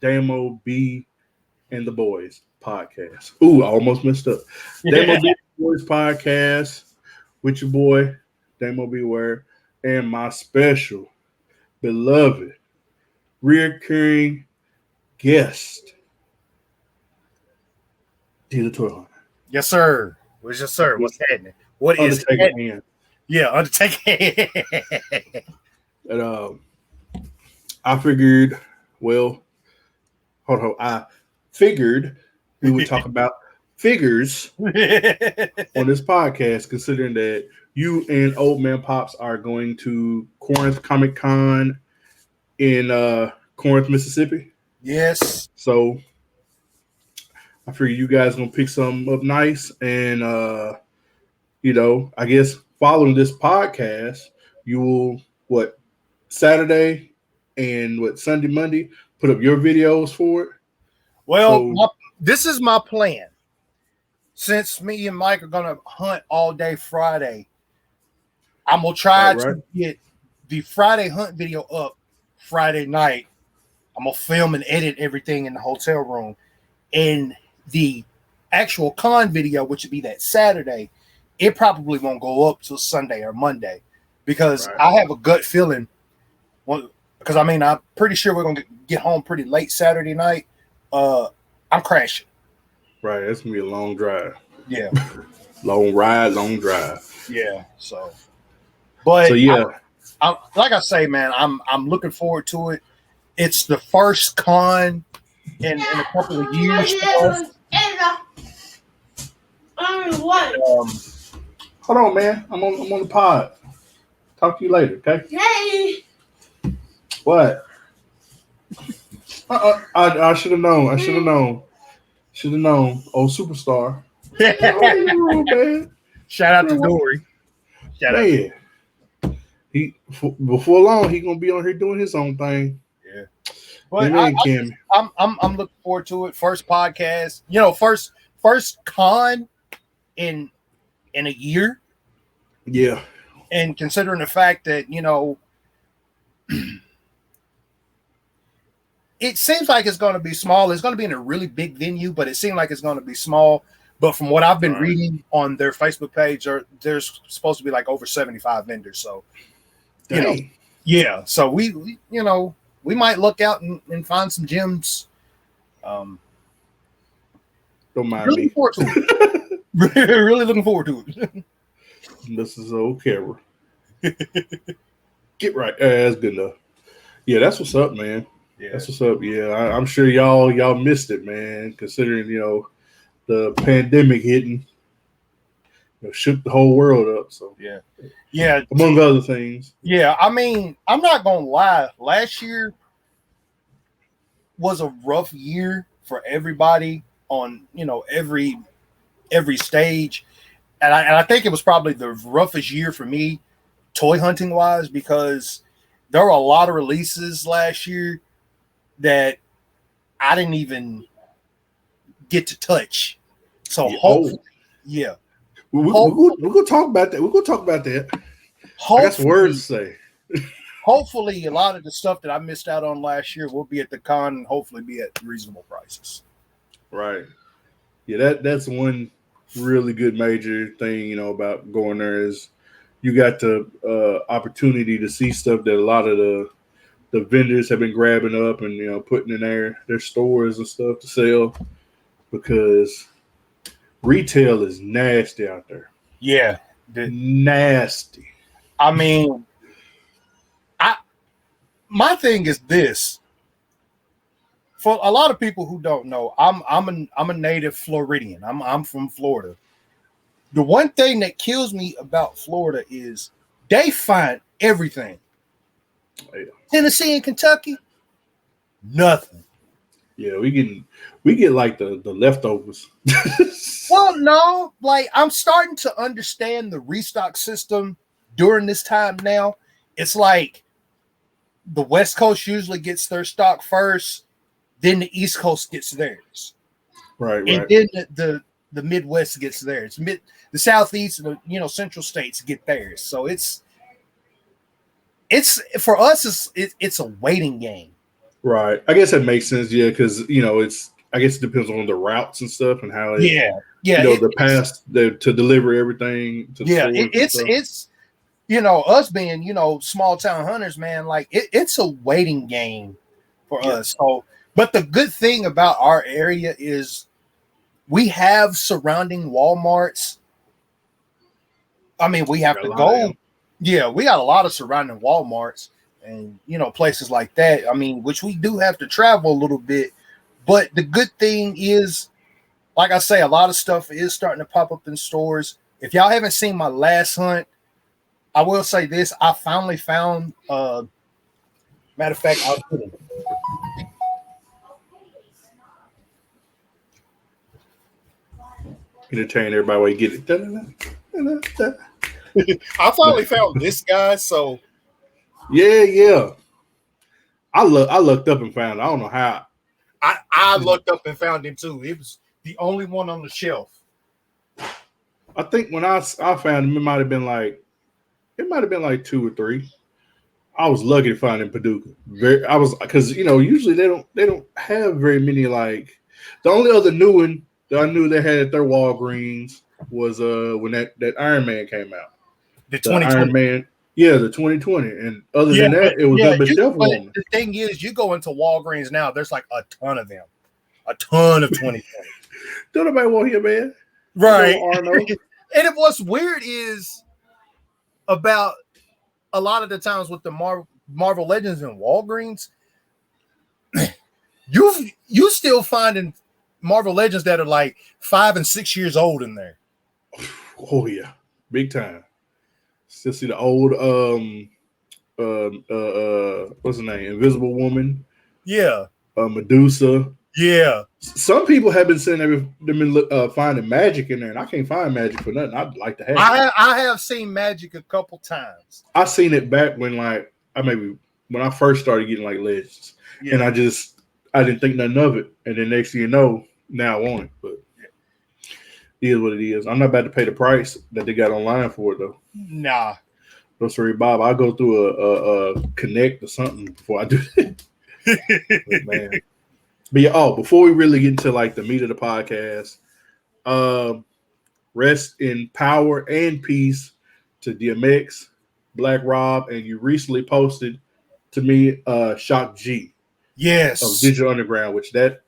Damo B and the Boyz podcast. Ooh, I almost messed up. Damo B and the Boyz podcast with your boy, Damo Beware, and my special, beloved, reoccurring guest, Dee the Toy Hunter. Yes, sir. What's your sir? What's happening? What is Undertaker? Yeah, Undertaker. And I figured, well, hold on. I figured we would talk about figures on this podcast, considering that you and Old Man Pops are going to Corinth Comic Con in Corinth, Mississippi. Yes. So I figured you guys gonna pick something up nice, and I guess following this podcast, you will Saturday and Sunday, Monday put up your videos for it. Well, this is my plan. Since me and Mike are gonna hunt all day Friday, I'm gonna try to get the Friday hunt video up Friday night. I'm gonna film and edit everything in the hotel room, and the actual con video, which would be that Saturday, it probably won't go up till Sunday or Monday, because I have a gut feeling. Well, because I'm pretty sure we're gonna get home pretty late Saturday night. I'm crashing. Right, it's gonna be a long drive. Yeah, long ride, long drive. Yeah. So yeah, I'm like I say, man, I'm looking forward to it. It's the first con in a couple of years for us. Hold on, man. I'm on the pod. Talk to you later, okay? Hey. What? I should have known. I should have known. Should have known. Oh, superstar. Man. Shout out to Dory. Shout out. He before long he gonna be on here doing his own thing. Yeah. But I'm looking forward to it. First podcast, first con in a year. Yeah. And considering the fact that, it seems like it's going to be small. It's going to be in a really big venue, but it seems like it's going to be small. But from what I've been reading on their Facebook page, there's supposed to be like over 75 vendors. So, yeah. So we might look out and find some gems. Don't mind really me. Looking forward to it. Really looking forward to it. This is old camera. Get right. That's good enough. Yeah, that's what's up, man. Yeah. That's what's up. Yeah, I'm sure y'all missed it, man. Considering the pandemic hitting, shook the whole world up. So yeah, among other things. Yeah, I'm not gonna lie. Last year was a rough year for everybody on every stage, and I think it was probably the roughest year for me, toy hunting wise, because there were a lot of releases last year that I didn't even get to touch. So hopefully, we're gonna talk about that. We're gonna talk about that. I got some words to say. Hopefully, a lot of the stuff that I missed out on last year will be at the con and hopefully be at reasonable prices. Right. Yeah, that's one really good major thing, about going there is you got the opportunity to see stuff that a lot of the vendors have been grabbing up and putting in their stores and stuff to sell, because retail is nasty out there. Yeah, nasty. My thing is this. For a lot of people who don't know, I'm a native Floridian. I'm from Florida. The one thing that kills me about Florida is they find everything. Yeah. Tennessee and Kentucky, nothing. Yeah, we get like the leftovers. Well, no, like I'm starting to understand the restock system during this time now. It's like the West Coast usually gets their stock first, then the East Coast gets theirs. Right. And then the Midwest gets theirs. The Southeast and the Central states get theirs. So it's for us it's a waiting game. Right. I guess that makes sense. Yeah, because it's. I guess it depends on the routes and stuff and how it. Yeah, yeah. The past to deliver everything to the stores. It's us being small town hunters, man. Like it's a waiting game for us. So, but the good thing about our area is we have surrounding Walmarts. I mean, we have to go. Yeah, we got a lot of surrounding Walmarts and places like that. I mean, which we do have to travel a little bit. But the good thing is, like I say, a lot of stuff is starting to pop up in stores. If y'all haven't seen my last hunt, I will say this: I finally found. Matter of fact, I'll put it. Entertain everybody while you get it. I finally found this guy. So yeah. I looked up and found it. I don't know how. I looked up and found him too. It was the only one on the shelf. I think when I found him, it might have been like 2 or 3. I was lucky to find in Paducah. Because usually they don't have very many. Like the only other new one that I knew they had at their Walgreens was when that Iron Man came out. The 2020 Iron Man. Yeah, the 2020. And other than that, it was a shelf warmer. The thing is, you go into Walgreens now, there's like a ton of them. A ton of 2020. Don't nobody want him, man. Right. And what's weird is about a lot of the times with the Marvel Legends and Walgreens, you still finding Marvel Legends that are like 5 and 6 years old in there. Oh yeah, big time. Still see the old what's her name? Invisible Woman. Yeah. Medusa. Yeah. Some people have been saying they've been finding magic in there, and I can't find magic for nothing. I'd like to have. I have seen magic a couple times. I seen it back when when I first started getting like legends, and I didn't think nothing of it, and then next thing you know, now I want it. But it is what it is. I'm not about to pay the price that they got online for it though. Nah. No sorry, Bob. I'll go through a connect or something before I do that. But, man. But yeah, before we really get into like the meat of the podcast, rest in power and peace to DMX, Black Rob, and you recently posted to me Shock G. Yes. Of Digital Underground, which that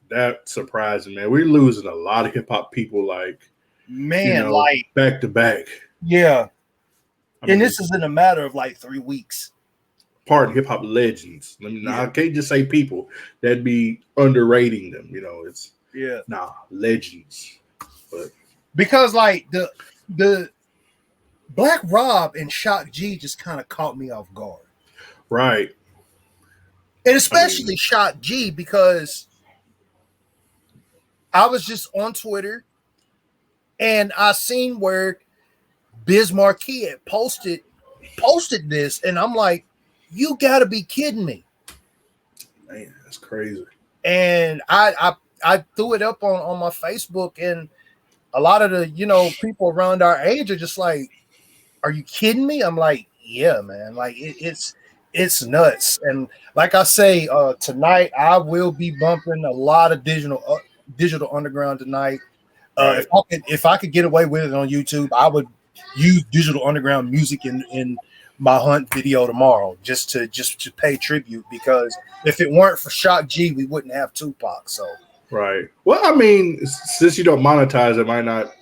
surprised me, man. We're losing a lot of hip hop people like like back to back. Yeah. And this is in a matter of like 3 weeks. Pardon, hip hop legends. I can't just say people. That'd be underrating them. It's legends. But because like the Black Rob and Shock G just kind of caught me off guard. Right. And especially Shock G, because I was just on Twitter and I seen where Biz Markie had posted this, and I'm like, you gotta be kidding me. Man, that's crazy. And I threw it up on my Facebook, and a lot of the people around our age are just like, are you kidding me? I'm like, yeah, man. Like it's nuts. And like I say, tonight I will be bumping a lot of digital underground tonight. Right. If I could get away with it on YouTube, I would use digital underground music in my hunt video tomorrow just to pay tribute, because if it weren't for Shock G, we wouldn't have Tupac. So right. Well, I mean, since you don't monetize, it might not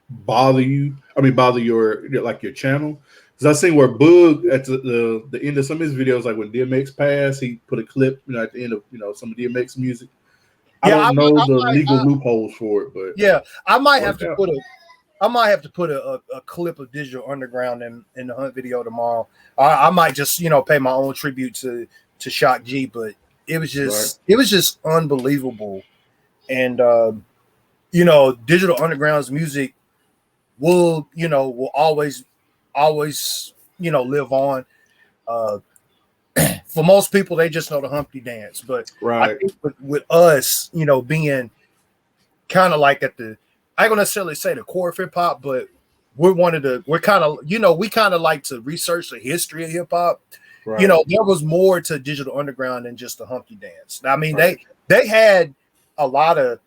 bother you. I mean, bother your channel. Because I seen where Boog at the end of some of his videos, like when DMX passed, he put a clip, at the end of some of DMX music. I don't know the legal loopholes for it, but yeah, I might have to put a clip of Digital Underground in the hunt video tomorrow. I might just pay my own tribute to Shock G, but it was just unbelievable. And Digital Underground's music will always live on. For most people, they just know the Humpty Dance, but right. I think with us, being kind of like at the, I don't necessarily say the core of hip hop, but we kind of like to research the history of hip hop. you know, there was more to Digital Underground than just the Humpty Dance. I mean, they had a lot of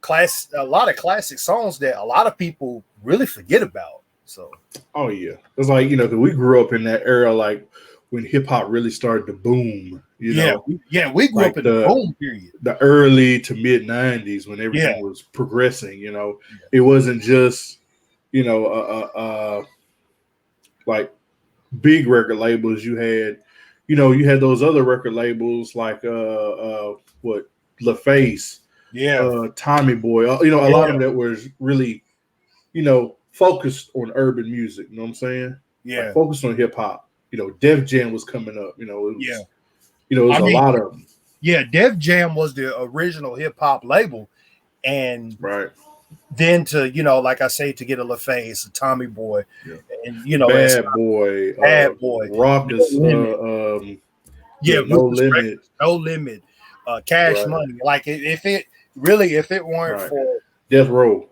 classic songs that a lot of people really forget about. So, oh yeah, it's like, you know, cause we grew up in that era, like when hip hop really started to boom. You know, we grew up in the boom period, the early to mid '90s when everything was progressing. You know, it wasn't just, you know, like big record labels. You had, you know, you had those other record labels like what, LaFace, Tommy Boy. You know, a lot of them that was really, you know, focused on urban music. You know what I'm saying? Yeah, like focused on hip hop. You know, Def Jam was coming up. You know, it was, you know, it was a lot of them. Yeah, Def Jam was the original hip hop label, and then to, you know, like I say, to get a LaFace, a Tommy Boy, and you know, Bad Boy, robbed us. No Limit, Cash Money. Like if it weren't for Death Row,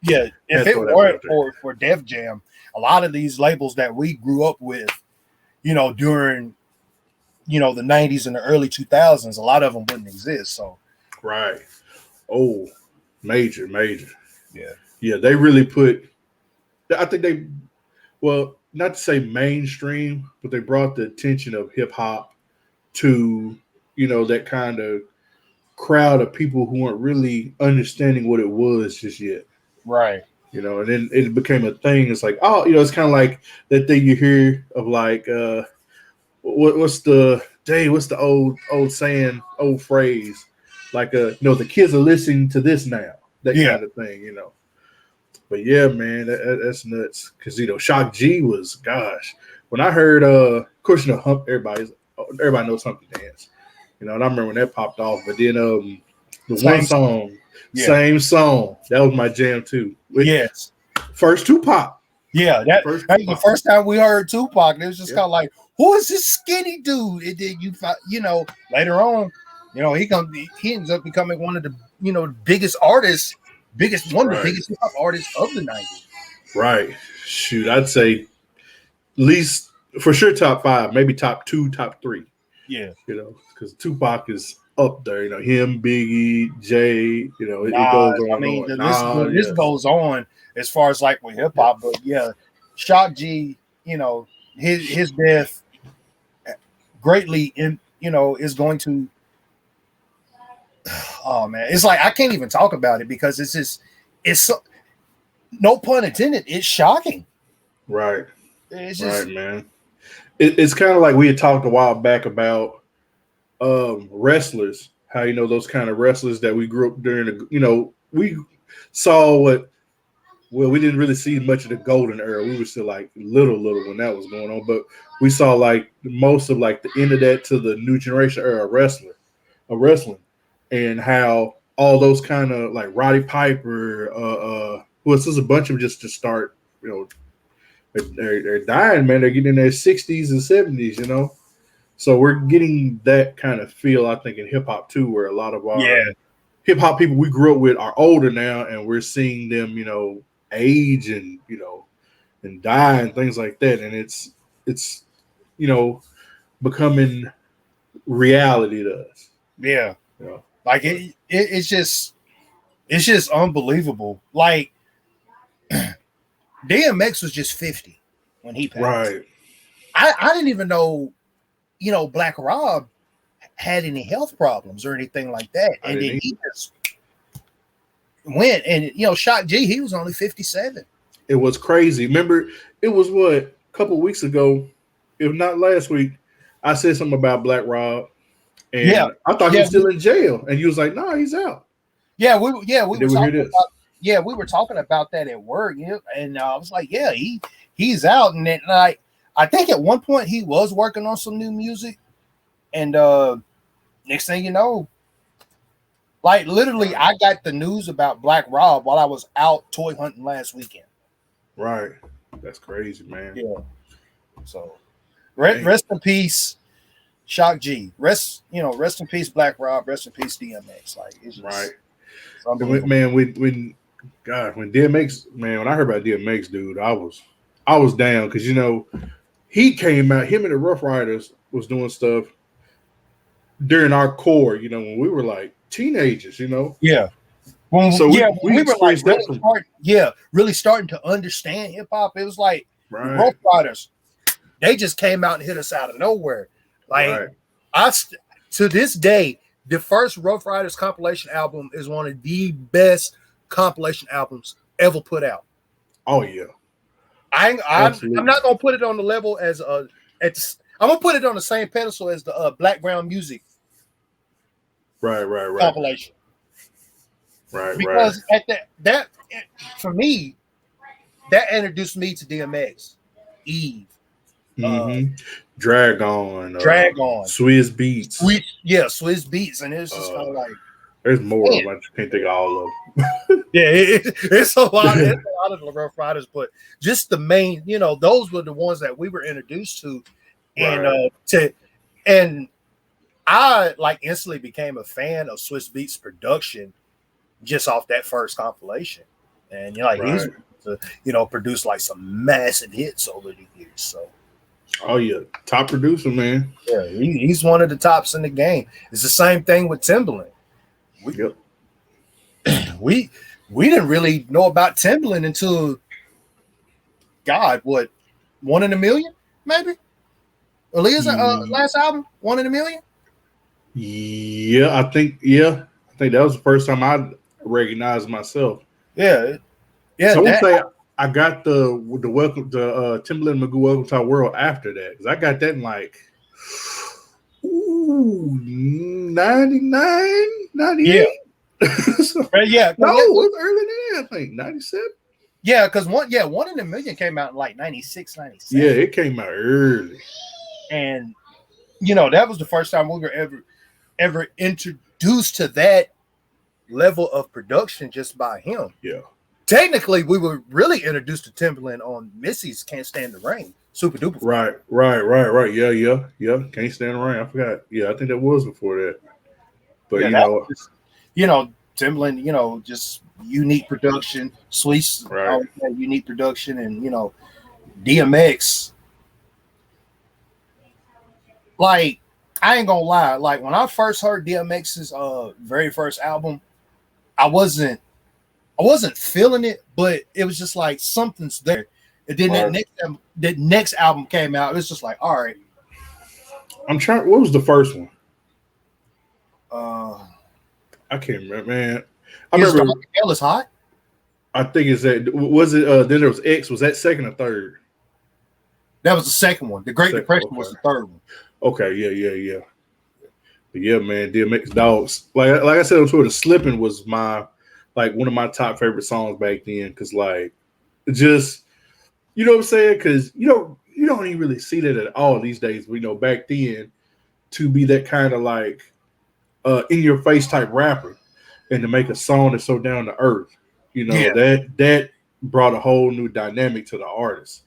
if it weren't for Def Jam, a lot of these labels that we grew up with, you know, during, you know, the 90s and the early 2000s, a lot of them wouldn't exist. So major they really put, I think they, well, not to say mainstream, but they brought the attention of hip hop to, you know, that kind of crowd of people who weren't really understanding what it was just yet. You know, and then it became a thing. It's like, oh, you know, it's kind of like that thing you hear of like, what's the old saying, old phrase, like, you know, the kids are listening to this now, that kind of thing, you know. But yeah, man, that's nuts. Because, you know, Shock G was, gosh, when I heard, of course, you know, everybody knows Humpty Dance, you know, and I remember when that popped off. But then the same song, that was my jam too. First Tupac. The first time we heard Tupac, it was just kind of like, who is this skinny dude? And then you know, later on, you know, he ends up becoming one of the, you know, biggest artists, one of the biggest hip hop artists of the 90s. Right. Shoot, I'd say at least for sure top 5, maybe top 2, top 3. Yeah. You know, because Tupac is up there. You know, him, Biggie, Jay. You know, it goes on. I mean, the list goes on as far as like with hip hop, but Shock G, you know, his death greatly is going to. Oh man, it's like I can't even talk about it because it's so, no pun intended. It's shocking. Right. It's just, right, man. It's kind of like we had talked a while back about wrestlers. How, you know, those kind of wrestlers that we grew up during. You know, we saw we didn't really see much of the golden era. We were still like little when that was going on, but we saw like most of like the end of that to the new generation era of wrestling, and how all those kind of like Roddy Piper, it's just a bunch of just to start, you know, they're dying, man. They're getting in their 60s and 70s, you know. So we're getting that kind of feel, I think, in hip hop too, where a lot of our hip hop people we grew up with are older now, and we're seeing them, you know, age and, you know, and die and things like that, and it's you know, becoming reality to us. Yeah, you know? Like it's just unbelievable. Like DMX was just 50 when he passed. Right. I didn't even know, you know, Black Rob had any health problems or anything like that, and then he just went. And, you know, Shock G, he was only 57. It was crazy. Remember, it was a couple of weeks ago, if not last week, I said something about Black Rob, and I thought he was still in jail, and you was like, "No, he's out." We were talking about that at work, you know, and I was like, "Yeah, he's out." And then I think at one point he was working on some new music, and next thing you know, like literally, I got the news about Black Rob while I was out toy hunting last weekend. Right, that's crazy, man. Yeah. So, rest in peace, Shock G. Rest in peace, Black Rob. Rest in peace, DMX. Like, it's just, right, man. When DMX, man, when I heard about DMX, dude, I was down because, you know, he came out, him and the Rough Riders was doing stuff during our core, you know, when we were like teenagers, you know. Yeah. When we were like really starting to understand hip hop. It was like the Rough Riders. They just came out and hit us out of nowhere. Like to this day, the first Rough Riders compilation album is one of the best compilation albums ever put out. Oh yeah. I'm not gonna put it on the level as I'm gonna put it on the same pedestal as the Black Brown Music. Right. Compilation. Because at that for me, that introduced me to DMX, Eve, Dragon, Swizz Beats, Swizz Beats, and it's just kind of like there's more. I just can't think of all of them. It's a lot. It's a lot of the Rough Riders, but just the main, you know, those were the ones that we were introduced to, and I like instantly became a fan of Swizz Beats production just off that first compilation, and you know, like he's produced like some massive hits over the years. So, oh yeah, top producer, man. Yeah, he's one of the tops in the game. It's the same thing with Timbaland. We didn't really know about Timbaland until what, 1 in a Million, maybe? Aaliyah's last album, 1 in a Million. Yeah, I think that was the first time I recognized myself. Yeah. So I would say I got the welcome to Timbaland Magoo Welcome to Our World after that, because I got that in like 99, 98. So, no, it was earlier than that, I think 97. Yeah, because 1 in a Million came out in like 96, 97. Yeah, it came out early. And you know, that was the first time we were ever introduced to that level of production just by him. Yeah. Technically, we were really introduced to Timbaland on Missy's Can't Stand the Rain. Super duper. Right. Yeah. Can't Stand the Rain. I forgot. Yeah, I think that was before that. But Timbaland, just unique production, Sweet's unique production, and DMX. Like, I ain't gonna lie, like when I first heard DMX's very first album, I wasn't feeling it, but it was just like something's there. And then that next album came out, it was just like, all right. What was the first one? I can't remember, man. I remember Hell Is Hot. I think it's that. Was it? Then there was X. Was that second or third? That was the second one. The Great Depression was the third one. Okay, yeah. But yeah, man, DMX Dogs. Like I said on Twitter, Slippin' was one of my top favorite songs back then. Because just you know what I'm saying? Because you don't even really see that at all these days. We know back then to be that kind of in your face type rapper and to make a song that's so down to earth, that brought a whole new dynamic to the artist.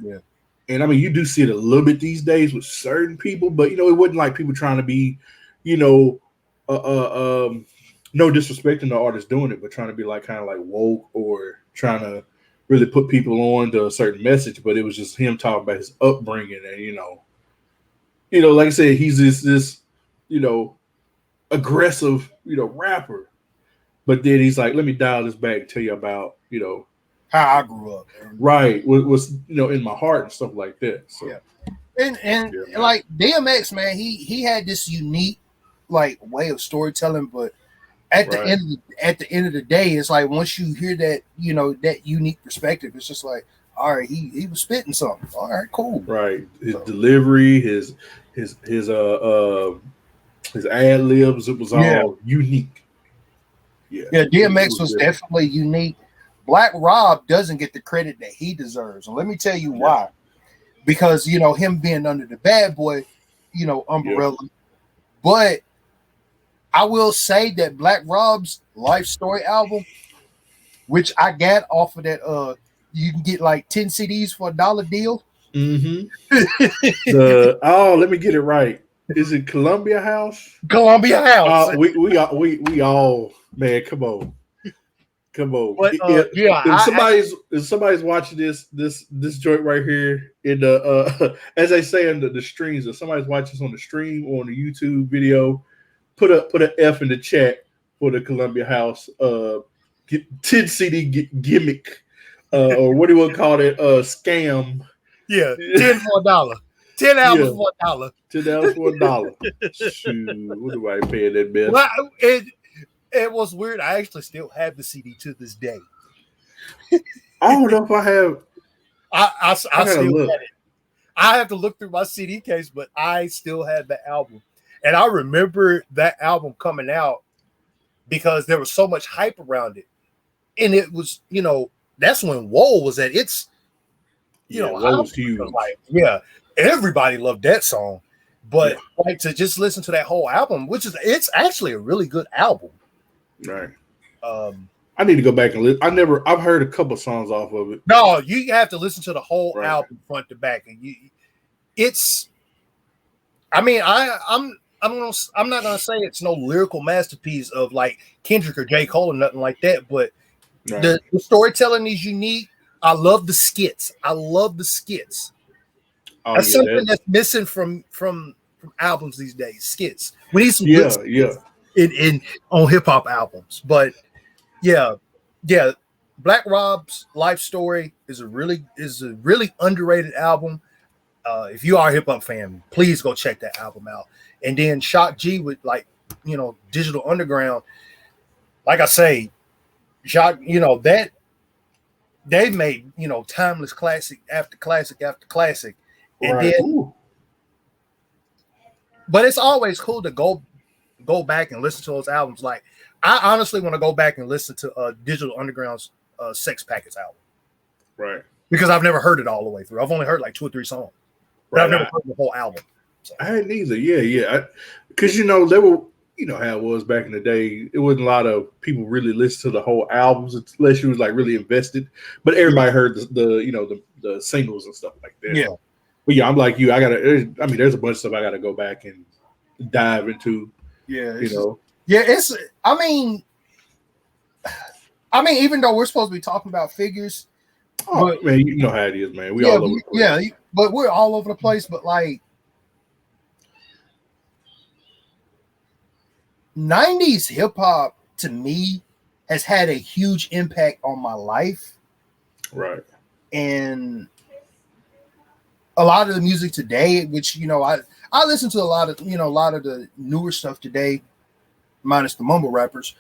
Yeah. And I mean, you do see it a little bit these days with certain people, but it wasn't like people trying to be, no disrespect to the artist doing it, but trying to be kind of woke or trying to really put people on to a certain message. But it was just him talking about his upbringing and like I said, he's this aggressive rapper, but then he's like, let me dial this back and tell you about how I grew up, right? Was in my heart and stuff like that. So yeah, and like DMX, man, he had this unique way of storytelling, but at the end of the day, it's like once you hear that that unique perspective, it's just like, all right, he was spitting something. All right, cool. Right, his delivery, his ad libs, it was all unique. Yeah, DMX was definitely unique. Black Rob doesn't get the credit that he deserves. And let me tell you why. Because, him being under the Bad Boy, umbrella. Yeah. But I will say that Black Rob's Life Story album, which I got off of that, you can get 10 CDs for $1 deal. Mm-hmm. Let me get it right. Is it Columbia House? Columbia House. We all, man, come on. Come on. But If somebody's watching this joint right here in the as they say in the streams, if somebody's watching this on the stream or on the YouTube video, put an F in the chat for the Columbia House 10 CD gimmick or what do you want to call it? Scam. Yeah, 10 for $1. 10 albums for $1. 10 albums for $1. Shoot, what do I pay that bill? Well, it was weird. I actually still have the CD to this day. I don't know if I have. I still have it. I have to look through my CD case, but I still have the album. And I remember that album coming out because there was so much hype around it. And it was, that's when Whoa was at its, Whoa was huge. Everybody loved that song. But to just listen to that whole album, it's actually a really good album. Right. I need to go back and listen. I've heard a couple songs off of it. No, you have to listen to the whole album front to back, and I'm not gonna say it's no lyrical masterpiece of like Kendrick or J. Cole or nothing like that, but the storytelling is unique. I love the skits. That's something that's missing from albums these days. Skits. We need some good skits in on hip hop albums, but. Yeah. Black Rob's life story is a really underrated album. If you are a hip hop fan, please go check that album out. And then Shock G with Digital Underground. Like I say, Shock, that they made timeless classic after classic after classic, and then. But it's always cool to go back and listen to those albums. Like I honestly want to go back and listen to Digital Underground's Sex Packets album. Right. Because I've never heard it all the way through. I've only heard like 2 or 3 songs. But I've never heard the whole album. So. I hadn't either. Yeah. Because, they were, how it was back in the day. It wasn't a lot of people really listen to the whole albums unless you was like really invested. But everybody heard the singles and stuff like that. Yeah. But yeah, I'm like you. There's a bunch of stuff I got to go back and dive into. Yeah. Even though we're supposed to be talking about figures, man, you know how it is, man. We all over the place. Yeah, but we're all over the place. But like 90s hip hop to me has had a huge impact on my life. Right. And a lot of the music today, which I listen to a lot of the newer stuff today. Minus the mumble rappers,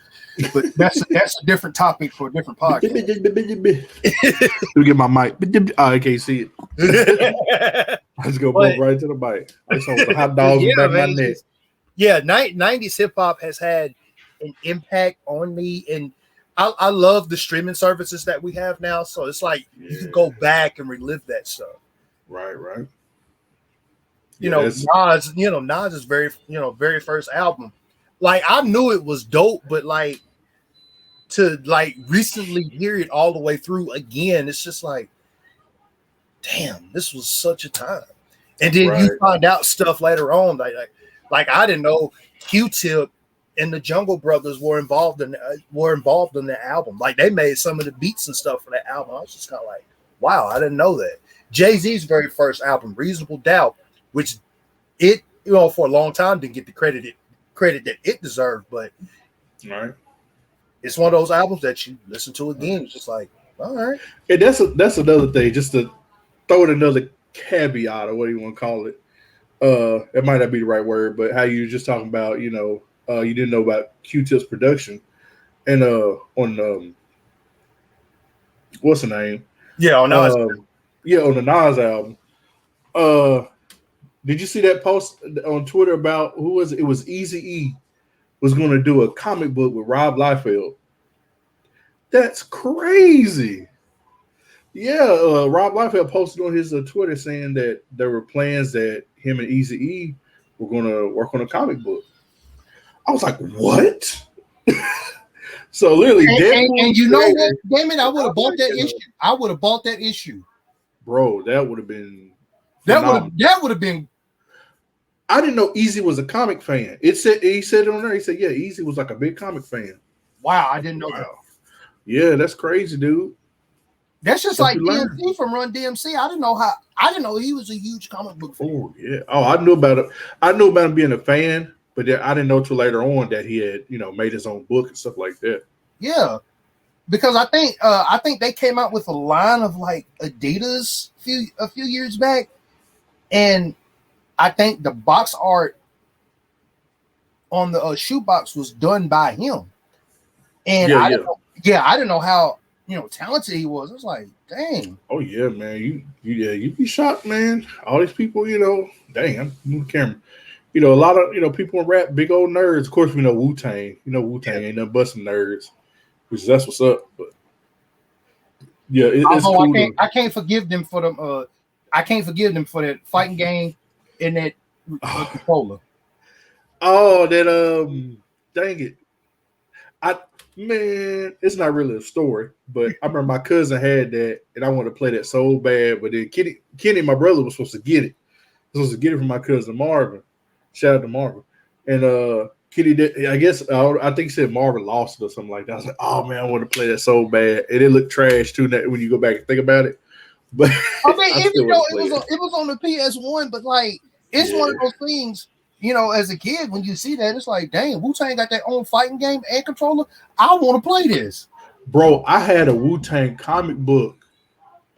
but that's a different topic for a different podcast. Let me get my mic. I can't see it. I just go right to the mic. I saw the hot dogs back my neck. Yeah, 90s hip hop has had an impact on me, and I love the streaming services that we have now. So it's like you can go back and relive that stuff. Right. Nas' very first album. Like I knew it was dope, but like to like recently hear it all the way through again, it's just like, damn, this was such a time. And then you find out stuff later on, like I didn't know Q-Tip and the Jungle Brothers were involved in the album. Like they made some of the beats and stuff for that album. I was just kind of like, wow, I didn't know that. Jay-Z's very first album, Reasonable Doubt, which it for a long time didn't get the credit that it deserved, but it's one of those albums that you listen to again. It's just like, all right. And that's another thing, just to throw in another caveat or what do you want to call it. It might not be the right word, but how you were just talking about, you didn't know about Q-Tip's production and on what's the name? Yeah, on Nas. On the Nas album. Did you see that post on Twitter about who was it? It was Eazy-E was going to do a comic book with Rob Liefeld. That's crazy. Yeah, Rob Liefeld posted on his Twitter saying that there were plans that him and Eazy-E were going to work on a comic book. I was like, what? So literally, and you know what? Damn it, I would have bought that issue. I would have bought that issue. Bro, that would have been That would have been. I didn't know Eazy was a comic fan. He said it on there. He said, "Yeah, Eazy was like a big comic fan." Wow, I didn't know that. Yeah, that's crazy, dude. That's just like DMC from Run DMC. I didn't know he was a huge comic book fan. Oh yeah. Oh, I knew about it. I knew about him being a fan, but I didn't know till later on that he had, made his own book and stuff like that. Yeah, because I think they came out with a line of like Adidas a few years back, and I think the box art on the shoebox was done by him. And I didn't know how talented he was. It was like, dang. Oh yeah, man. You be shocked, man. All these people, dang, I'm moving the camera. A lot of people in rap, big old nerds. Of course, we know Wu-Tang. Wu-Tang ain't nothing but some nerds, which that's what's up. But yeah, it's cool. I can't forgive them for them. I can't forgive them for that fighting game and that controller. Oh, that dang it. Man, it's not really a story, but I remember my cousin had that, and I wanted to play that so bad. But then Kenny, my brother, was supposed to get it. Supposed to get it from my cousin Marvin. Shout out to Marvin. And Kenny did. I guess I think he said Marvin lost it or something like that. I was like, oh man, I want to play that so bad, and it looked trash too. When you go back and think about it, but I mean, even though it was on the PS1, but like it's one of those things. As a kid, when you see that, it's like, dang, Wu-Tang got their own fighting game and controller. I want to play this. Bro, I had a Wu-Tang comic book,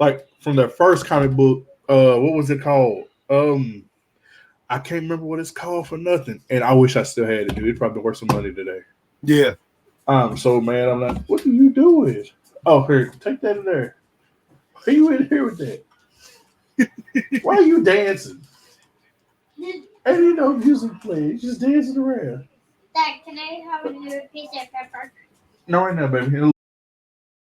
like from their first comic book. What was it called? I can't remember what it's called for nothing. And I wish I still had it, dude. It'd probably worth some money today. Yeah. I'm so mad. I'm like, what do you do with it? Oh, here, take that in there. Why are you in here with that? Why are you dancing? Ain't no music playing. Just dancing around. Dad, can I have a new piece of pepper? No, right now, baby.